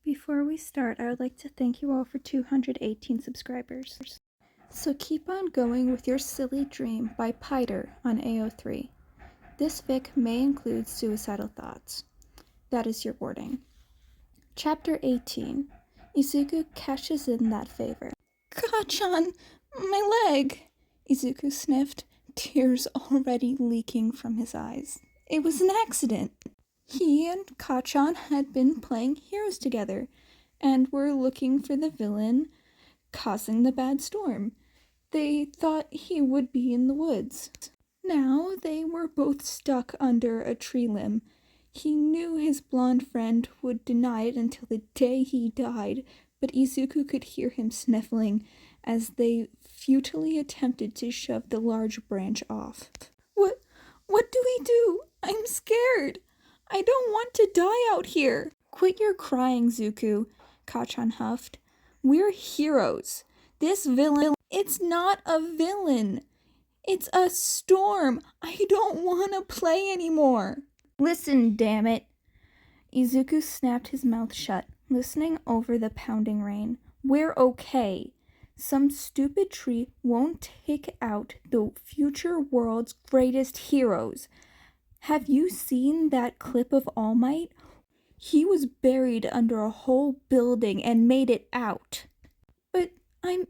Before we start, I would like to thank you all for 218 subscribers. So keep on going with your silly dream by Piter on AO3. This fic may include suicidal thoughts. That is your warning. Chapter 18. Izuku cashes in that favor. Kachan, my leg! Izuku sniffed, tears already leaking from his eyes. It was an accident. He and Kachan had been playing heroes together, and were looking for the villain causing the bad storm. They thought he would be in the woods. Now they were both stuck under a tree limb. He knew his blonde friend would deny it until the day he died, but Izuku could hear him sniffling as they futilely attempted to shove the large branch off. What do we do? I'm scared. I don't want to die out here. Quit your crying, Zuko, Kachan huffed. We're heroes. This villain, it's not a villain. It's a storm. I don't want to play anymore. Listen, damn it. Izuku snapped his mouth shut, listening over the pounding rain. We're okay. Some stupid tree won't take out the future world's greatest heroes. Have you seen that clip of All Might? He was buried under a whole building and made it out. But I'm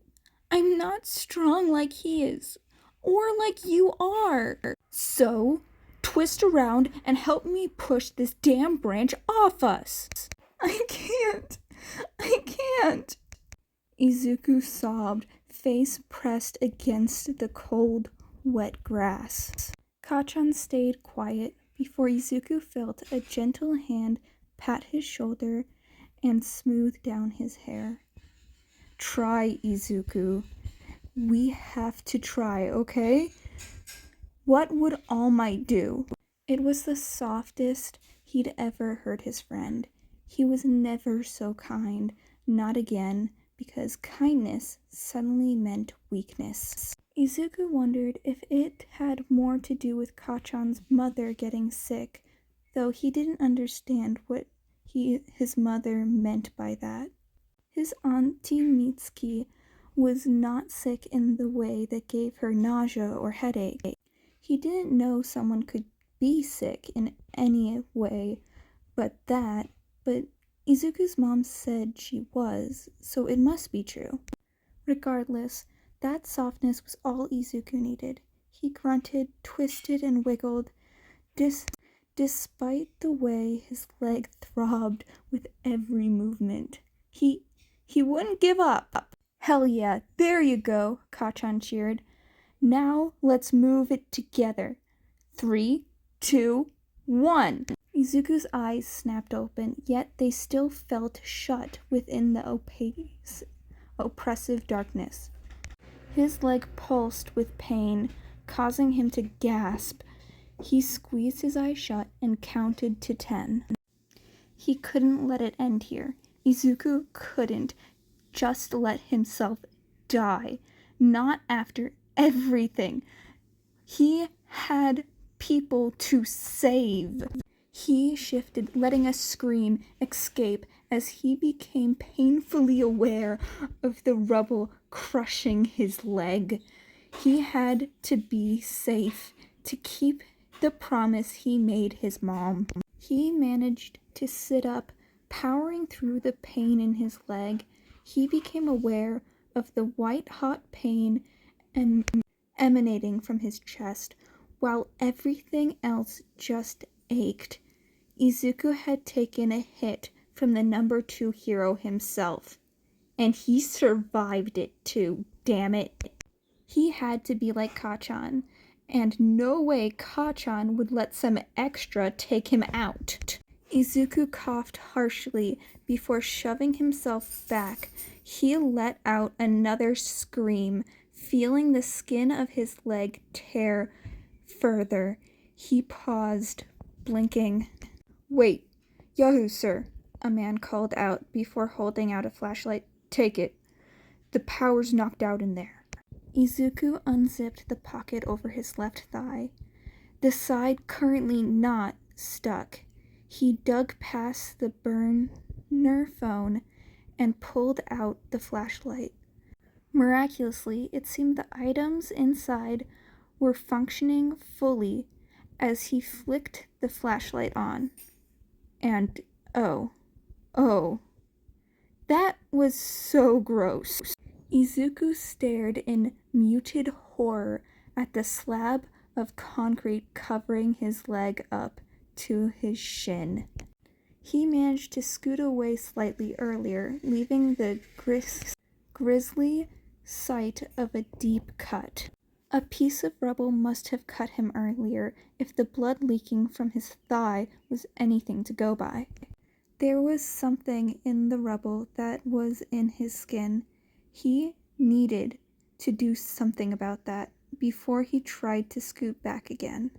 not strong like he is, or like you are. So, twist around and help me push this damn branch off us. I can't. Izuku sobbed, face pressed against the cold, wet grass. Kachan stayed quiet before Izuku felt a gentle hand pat his shoulder and smooth down his hair. Try, Izuku. We have to try, okay? What would All Might do? It was the softest he'd ever heard his friend. He was never so kind, not again, because kindness suddenly meant weakness. Izuku wondered if it had more to do with Kachan's mother getting sick, though he didn't understand what his mother meant by that. His auntie Mitsuki was not sick in the way that gave her nausea or headache. He didn't know someone could be sick in any way but Izuku's mom said she was, so it must be true. Regardless, that softness was all Izuku needed. He grunted, twisted, and wiggled, despite the way his leg throbbed with every movement. He wouldn't give up. Hell yeah, there you go, Kachan cheered. Now let's move it together. 3, 2, 1. Izuku's eyes snapped open, yet they still felt shut within the oppressive darkness. His leg pulsed with pain, causing him to gasp. He squeezed his eyes shut and counted to 10. He couldn't let it end here. Izuku couldn't just let himself die. Not after everything. He had people to save. He shifted, letting a scream escape as he became painfully aware of the rubble crushing his leg. He had to be safe, to keep the promise he made his mom. He managed to sit up, powering through the pain in his leg. He became aware of the white-hot pain emanating from his chest, while everything else just ached. Izuku had taken a hit from the number 2 hero himself. And he survived it too, damn it. He had to be like Kachan, and no way Kachan would let some extra take him out. Izuku coughed harshly before shoving himself back. He let out another scream, feeling the skin of his leg tear further. He paused, blinking. Wait, Yahoo, sir, a man called out before holding out a flashlight. Take it. The power's knocked out in there. Izuku unzipped the pocket over his left thigh. The side currently not stuck. He dug past the burn nerve phone and pulled out the flashlight. Miraculously, it seemed the items inside were functioning fully as he flicked the flashlight on. And oh, that was so gross. Izuku stared in muted horror at the slab of concrete covering his leg up to his shin. He managed to scoot away slightly earlier, leaving the grisly sight of a deep cut. A piece of rubble must have cut him earlier if the blood leaking from his thigh was anything to go by. There was something in the rubble that was in his skin. He needed to do something about that before he tried to scoot back again.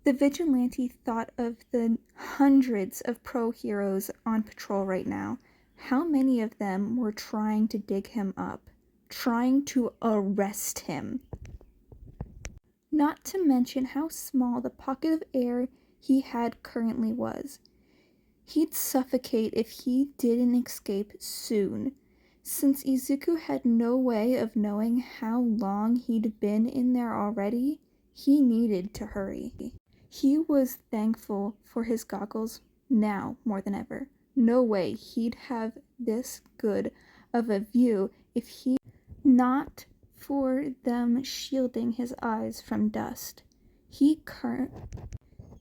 The vigilante thought of the hundreds of pro heroes on patrol right now. How many of them were trying to dig him up, trying to arrest him? Not to mention how small the pocket of air he had currently was. He'd suffocate if he didn't escape soon. Since Izuku had no way of knowing how long he'd been in there already, he needed to hurry. He was thankful for his goggles now more than ever. No way he'd have this good of a view if he not for them shielding his eyes from dust. He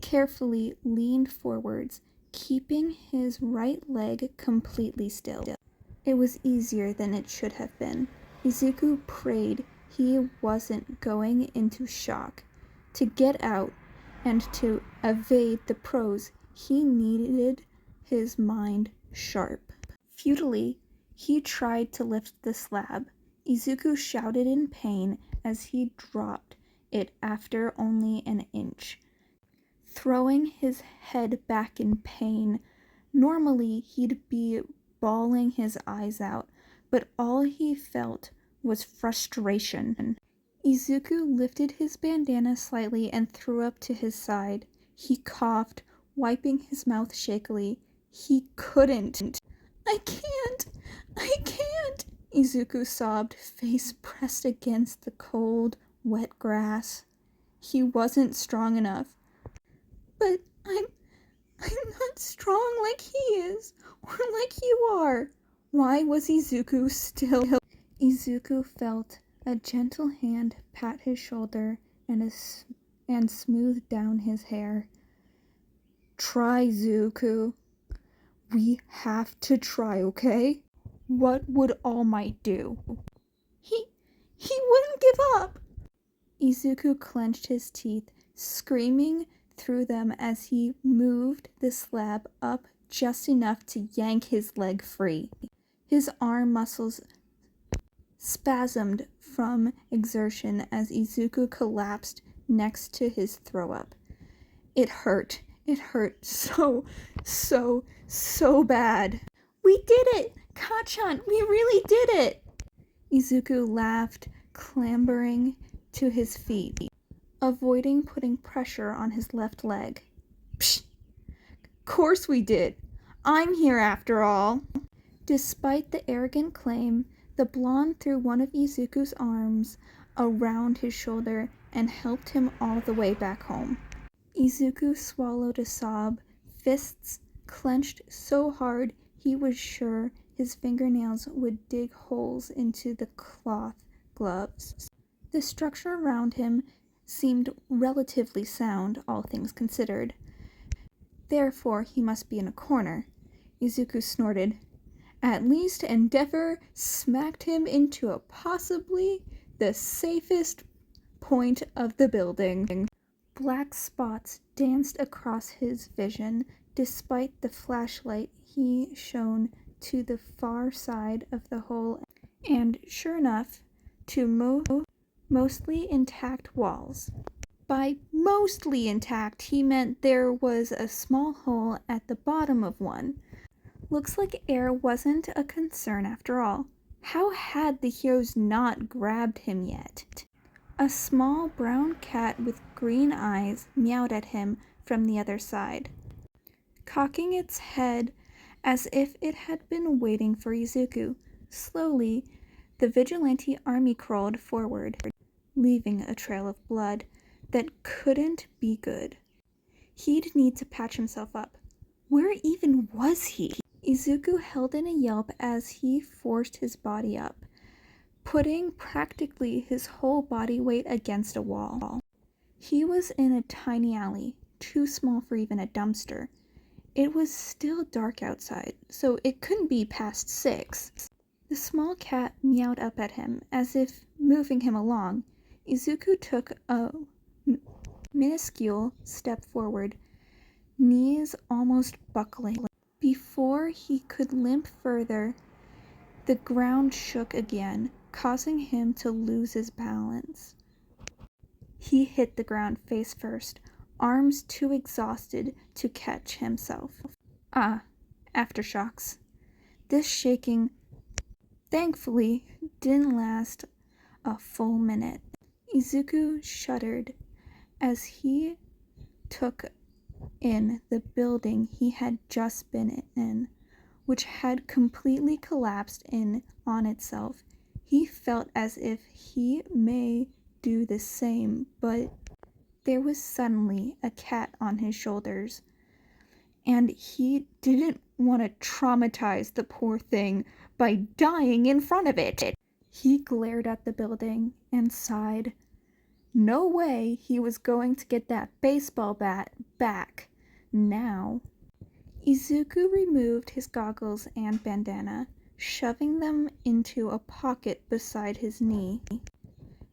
carefully leaned forwards, keeping his right leg completely still. It was easier than it should have been. Izuku prayed he wasn't going into shock. To get out and to evade the pros, he needed his mind sharp. Futilely, he tried to lift the slab. Izuku shouted in pain as he dropped it after only an inch, throwing his head back in pain. Normally, he'd be bawling his eyes out, but all he felt was frustration. Izuku lifted his bandana slightly and threw up to his side. He coughed, wiping his mouth shakily. He couldn't. I can't! Izuku sobbed, face pressed against the cold, wet grass. He wasn't strong enough. But I'm not strong like he is, or like you are. Why was Izuku still? Izuku felt a gentle hand pat his shoulder and smooth down his hair. Try, Zuku. We have to try, okay? What would All Might do? He wouldn't give up. Izuku clenched his teeth, screaming through them as he moved the slab up just enough to yank his leg free. His arm muscles spasmed from exertion as Izuku collapsed next to his throw-up. It hurt so bad. We did it! Kachan, we really did it! Izuku laughed, clambering to his feet, avoiding putting pressure on his left leg. Psh! Course we did! I'm here after all! Despite the arrogant claim, the blonde threw one of Izuku's arms around his shoulder and helped him all the way back home. Izuku swallowed a sob, fists clenched so hard he was sure his fingernails would dig holes into the cloth gloves. The structure around him seemed relatively sound, all things considered. Therefore, he must be in a corner. Izuku snorted. At least Endeavor smacked him into a possibly the safest point of the building. Black spots danced across his vision, despite the flashlight he shone to the far side of the hole, and sure enough, to mostly intact walls. By mostly intact, he meant there was a small hole at the bottom of one. Looks like air wasn't a concern after all. How had the heroes not grabbed him yet? A small brown cat with green eyes meowed at him from the other side. Cocking its head as if it had been waiting for Izuku. Slowly, the vigilante army crawled forward, leaving a trail of blood that couldn't be good. He'd need to patch himself up. Where even was he? Izuku held in a yelp as he forced his body up, putting practically his whole body weight against a wall. He was in a tiny alley, too small for even a dumpster. It was still dark outside, so it couldn't be past 6. The small cat meowed up at him, as if moving him along. Izuku took a minuscule step forward, knees almost buckling. Before he could limp further, the ground shook again, causing him to lose his balance. He hit the ground face first, arms too exhausted to catch himself. Aftershocks. This shaking, thankfully, didn't last a full minute. Izuku shuddered as he took in the building he had just been in, which had completely collapsed in on itself. He felt as if he may do the same, but there was suddenly a cat on his shoulders, and he didn't want to traumatize the poor thing by dying in front of it. He glared at the building and sighed. No way he was going to get that baseball bat back now. Izuku removed his goggles and bandana, shoving them into a pocket beside his knee,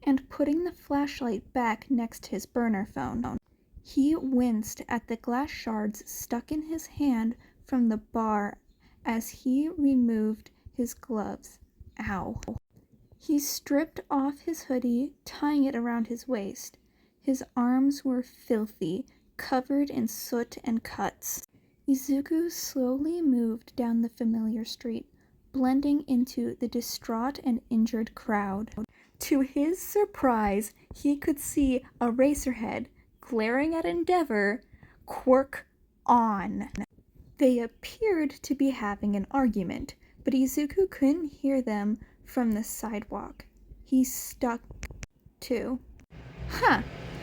and putting the flashlight back next to his burner phone. He winced at the glass shards stuck in his hand from the bar as he removed his gloves. Ow. He stripped off his hoodie, tying it around his waist. His arms were filthy, covered in soot and cuts. Izuku slowly moved down the familiar street, blending into the distraught and injured crowd. To his surprise, he could see Eraserhead glaring at Endeavor, quirk on. They appeared to be having an argument, but Izuku couldn't hear them from the sidewalk. He stuck to.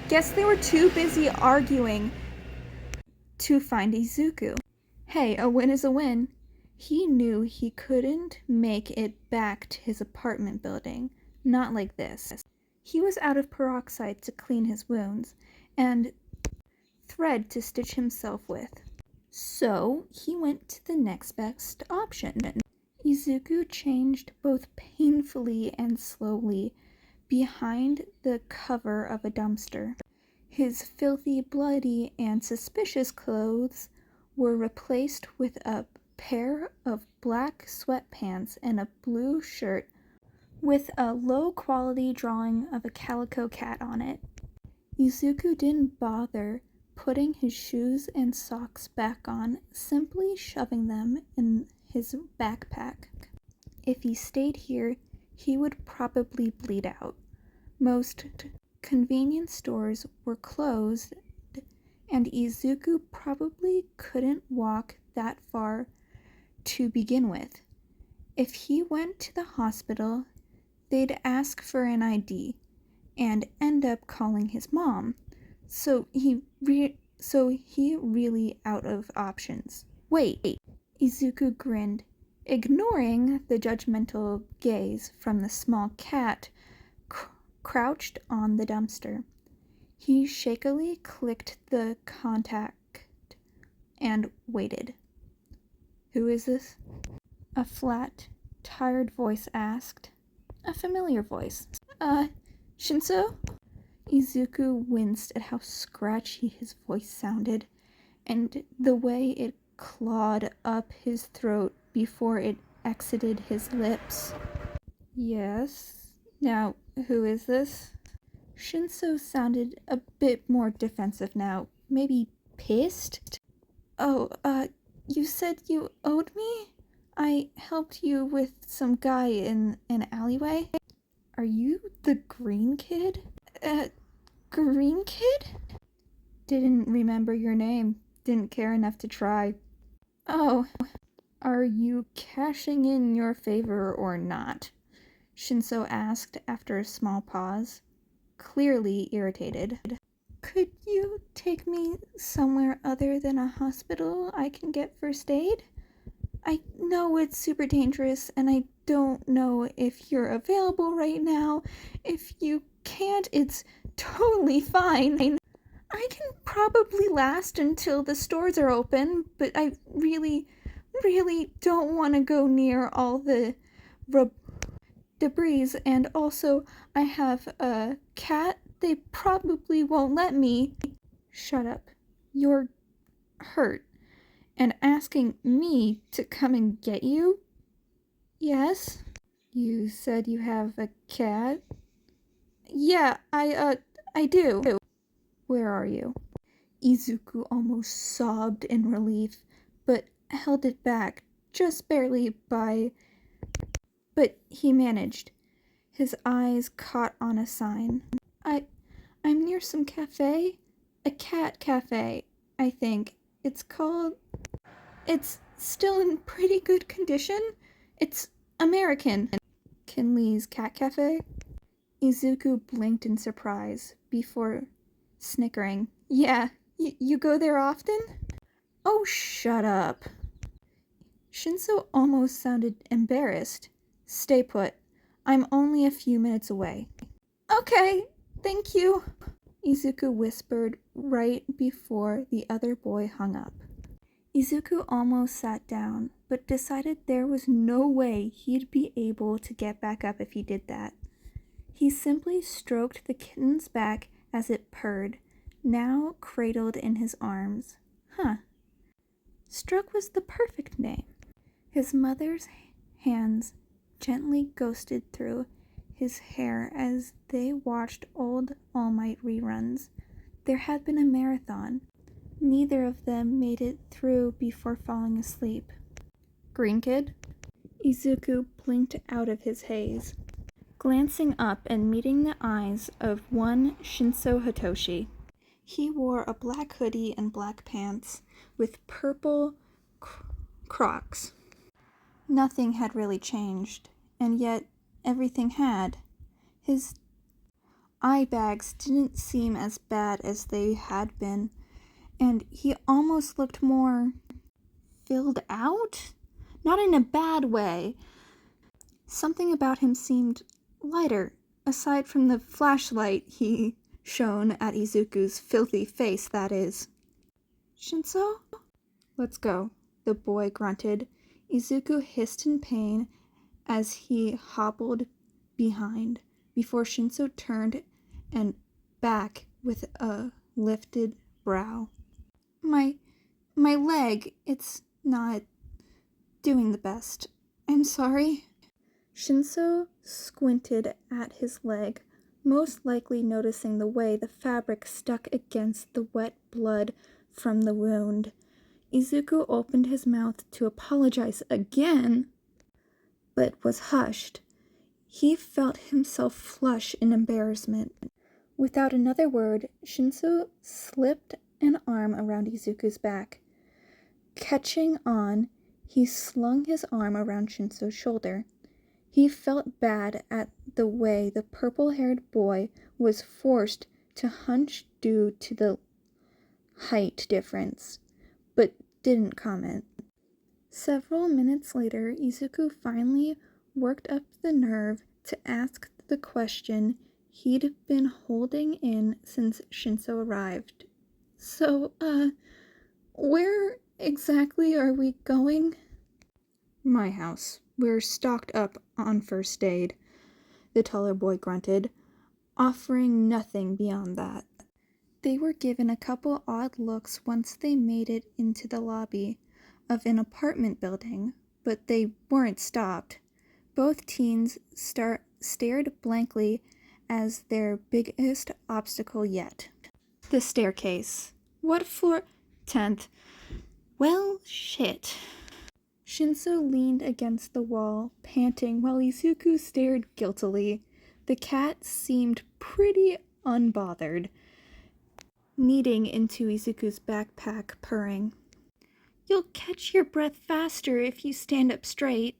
Guess they were too busy arguing to find Izuku. Hey, a win is a win. He knew he couldn't make it back to his apartment building. Not like this. He was out of peroxide to clean his wounds, and thread to stitch himself with. So he went to the next best option. Izuku changed both painfully and slowly behind the cover of a dumpster. His filthy, bloody, and suspicious clothes were replaced with a pair of black sweatpants and a blue shirt with a low-quality drawing of a calico cat on it. Izuku didn't bother putting his shoes and socks back on, simply shoving them in his backpack. If he stayed here, he would probably bleed out. Most convenience stores were closed, and Izuku probably couldn't walk that far to begin with. If he went to the hospital, they'd ask for an ID and end up calling his mom. So he really out of options. Wait, Izuku grinned, ignoring the judgmental gaze from the small cat crouched on the dumpster. He shakily clicked the contact and waited. Who is this? A flat, tired voice asked. A familiar voice. Shinso? Izuku winced at how scratchy his voice sounded, and the way it clawed up his throat before it exited his lips. Yes? Now, who is this? Shinso sounded a bit more defensive now, maybe pissed? Oh, you said you owed me? I helped you with some guy in an alleyway? Are you the green kid? Green kid? Didn't remember your name. Didn't care enough to try. Oh, Are you cashing in your favor or not? Shinso asked after a small pause, clearly irritated. Could you take me somewhere other than a hospital I can get first aid? I know it's super dangerous and I don't know if you're available right now. If you can't, it's totally fine. I can probably last until the stores are open, but I really don't want to go near all the debris, and also I have a cat. They probably won't let me. Shut up. You're hurt. And asking me to come and get you? Yes? You said you have a cat? Yeah, I do. Where are you? Izuku almost sobbed in relief, but held it back just barely but he managed. His eyes caught on a sign. I'm near some cafe. A cat cafe, I think. It's still in pretty good condition. It's American. Kinley's Cat Cafe? Izuku blinked in surprise before snickering. Yeah, you go there often? Oh, shut up. Shinso almost sounded embarrassed. Stay put. I'm only a few minutes away. Okay, thank you, Izuku whispered right before the other boy hung up. Izuku almost sat down, but decided there was no way he'd be able to get back up if he did that. He simply stroked the kitten's back as it purred, now cradled in his arms. Stroke was the perfect name. His mother's hands gently ghosted through his hair as they watched old All Might reruns. There had been a marathon. Neither of them made it through before falling asleep. Green kid? Izuku blinked out of his haze, glancing up and meeting the eyes of one Shinso Hitoshi. He wore a black hoodie and black pants with purple Crocs. Nothing had really changed, and yet everything had. His eye bags didn't seem as bad as they had been, and he almost looked more filled out? Not in a bad way. Something about him seemed lighter, aside from the flashlight he shone at Izuku's filthy face, that is. Shinso? Let's go, the boy grunted. Izuku hissed in pain as he hobbled behind, before Shinso turned and back with a lifted brow. My leg, it's not doing the best. I'm sorry. Shinso squinted at his leg, most likely noticing the way the fabric stuck against the wet blood from the wound. Izuku opened his mouth to apologize again, but was hushed. He felt himself flush in embarrassment. Without another word, Shinso slipped an arm around Izuku's back. Catching on, he slung his arm around Shinso's shoulder. He felt bad at the way the purple-haired boy was forced to hunch due to the height difference, but didn't comment. Several minutes later, Izuku finally worked up the nerve to ask the question he'd been holding in since Shinso arrived. So, where exactly are we going? My house. We're stocked up on first aid, the taller boy grunted, offering nothing beyond that. They were given a couple odd looks once they made it into the lobby of an apartment building, but they weren't stopped. Both teens stared blankly as their biggest obstacle yet. The staircase. What floor? 10th. Well, shit. Shinso leaned against the wall, panting, while Izuku stared guiltily. The cat seemed pretty unbothered, kneading into Izuku's backpack, purring. You'll catch your breath faster if you stand up straight.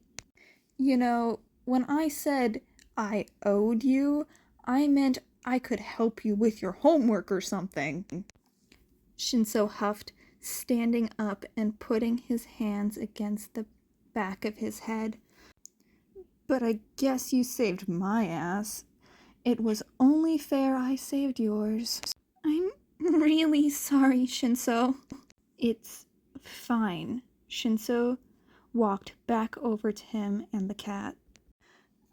You know, when I said I owed you, I meant I could help you with your homework or something. Shinso huffed, standing up and putting his hands against the back of his head. But I guess you saved my ass. It was only fair I saved yours. I'm really sorry, Shinso. It's fine. Shinso walked back over to him and the cat.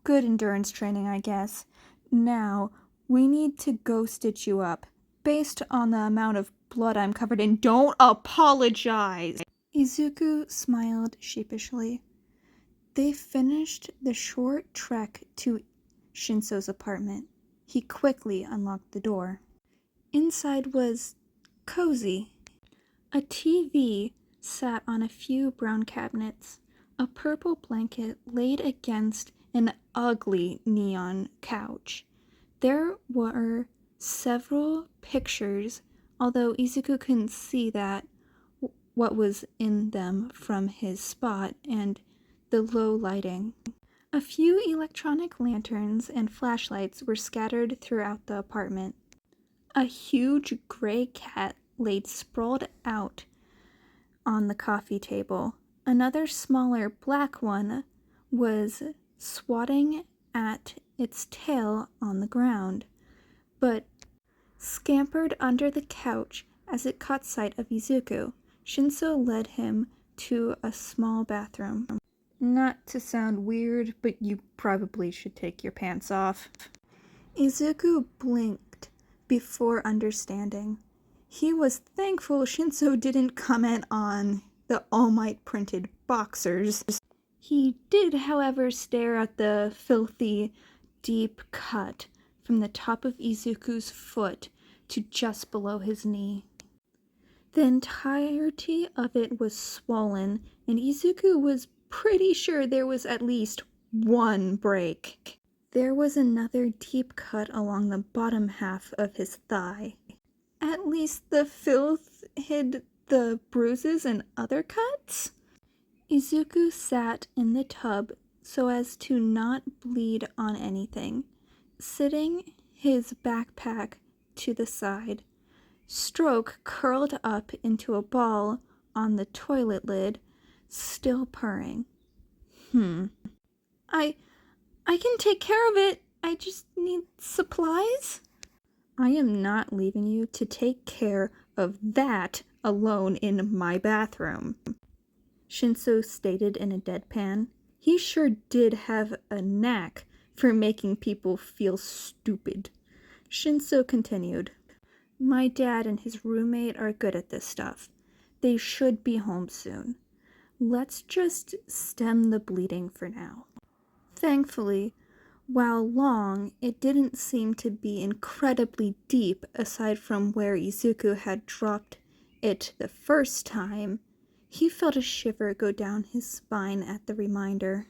Good endurance training, I guess. Now, we need to go stitch you up. Based on the amount of blood I'm covered in, don't apologize! Izuku smiled sheepishly. They finished the short trek to Shinso's apartment. He quickly unlocked the door. Inside was cozy. A TV sat on a few brown cabinets. A purple blanket laid against an ugly neon couch. There were several pictures, although Izuku couldn't see what was in them from his spot and the low lighting. A few electronic lanterns and flashlights were scattered throughout the apartment. A huge gray cat laid sprawled out on the coffee table. Another smaller black one was swatting at its tail on the ground, but scampered under the couch as it caught sight of Izuku. Shinso led him to a small bathroom. Not to sound weird, but you probably should take your pants off. Izuku blinked before understanding. He was thankful Shinso didn't comment on the All Might printed boxers. He did, however, stare at the filthy, deep cut from the top of Izuku's foot to just below his knee. The entirety of it was swollen, and Izuku was pretty sure there was at least one break. There was another deep cut along the bottom half of his thigh. At least the filth hid the bruises and other cuts? Izuku sat in the tub so as to not bleed on anything, sitting his backpack to the side. Stroke curled up into a ball on the toilet lid, still purring. I can take care of it. I just need supplies. I am not leaving you to take care of that alone in my bathroom, Shinso stated in a deadpan. He sure did have a knack for making people feel stupid. Shinso continued. My dad and his roommate are good at this stuff. They should be home soon. Let's just stem the bleeding for now. Thankfully, while long, it didn't seem to be incredibly deep aside from where Izuku had dropped it the first time. He felt a shiver go down his spine at the reminder.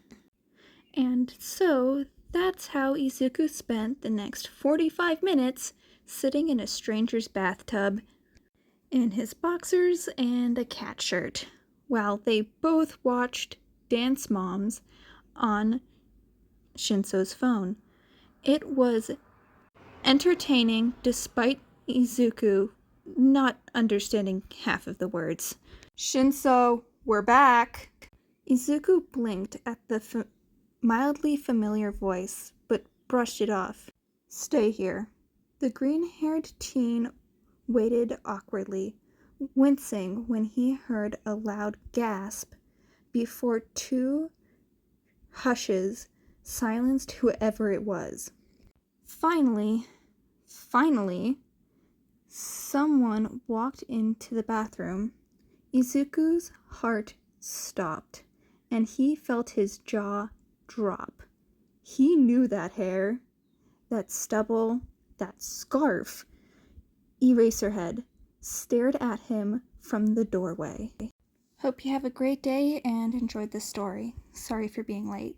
And so, that's how Izuku spent the next 45 minutes sitting in a stranger's bathtub in his boxers and a cat shirt, while they both watched Dance Moms on Shinso's phone. It was entertaining despite Izuku not understanding half of the words. Shinso, we're back! Izuku blinked at the mildly familiar voice, but brushed it off. Stay here. The green-haired teen waited awkwardly, wincing when he heard a loud gasp before two hushes silenced whoever it was. Finally, someone walked into the bathroom. Izuku's heart stopped, and he felt his jaw drop. He knew that hair, that stubble, that scarf. Eraserhead stared at him from the doorway. Hope you have a great day and enjoyed this story. Sorry for being late.